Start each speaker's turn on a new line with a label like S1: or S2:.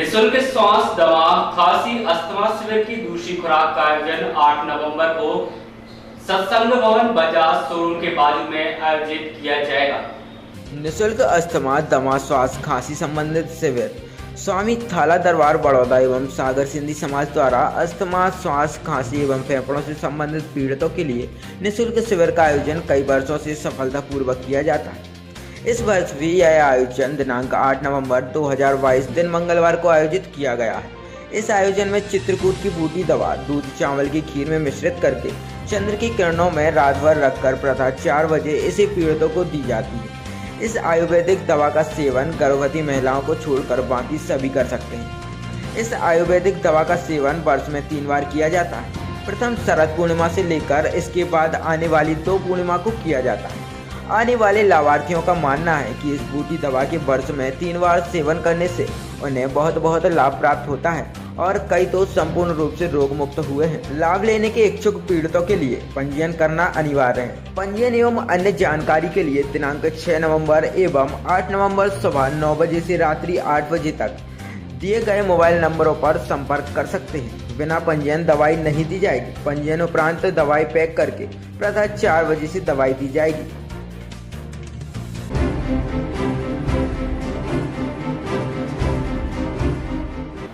S1: निःशुल्क श्वास दवा खांसी अस्थमा शिविर की दूसरी खुराक का आयोजन 8 नवंबर को सत्संग भवन बजाज शोरूम के बाजू में आयोजित किया जाएगा।
S2: निःशुल्क अस्थमा दमा श्वास खांसी संबंधित शिविर स्वामी थाला दरबार बड़ौदा एवं सागर सिंधी समाज द्वारा अस्थमा श्वास खांसी एवं फेफड़ों से संबंधित पीड़ितों के लिए निःशुल्क शिविर का आयोजन कई वर्षों से सफलतापूर्वक किया जाता है। इस वर्ष भी यह आयोजन दिनांक 8 नवंबर 2022 दिन मंगलवार को आयोजित किया गया है। इस आयोजन में चित्रकूट की बूटी दवा दूध चावल की खीर में मिश्रित करके चंद्र की किरणों में रात भर रखकर प्रातः 4 बजे इसे पीड़ितों को दी जाती है। इस आयुर्वेदिक दवा का सेवन गर्भवती महिलाओं को छोड़कर बाकी सभी कर सकते हैं। इस आयुर्वेदिक दवा का सेवन वर्ष में 3 बार किया जाता है। प्रथम शरद पूर्णिमा से लेकर इसके बाद आने वाली 2 पूर्णिमा को किया जाता है। आने वाले लाभार्थियों का मानना है कि इस बूटी दवा के वर्ष में 3 बार सेवन करने से उन्हें बहुत लाभ प्राप्त होता है और कई तो संपूर्ण रूप से रोग मुक्त हुए हैं। लाभ लेने के इच्छुक पीड़ितों के लिए पंजीयन करना अनिवार्य है। पंजीयन एवं अन्य जानकारी के लिए दिनांक 6 नवंबर एवं 8 नवंबर सुबह 9 बजे से रात्रि 8 बजे तक दिए गए मोबाइल नंबरों पर संपर्क कर सकते हैं। बिना पंजीयन दवाई नहीं दी जाएगी। पंजीयन उपरांत दवाई पैक करके प्रातः 4 बजे से दवाई दी जाएगी।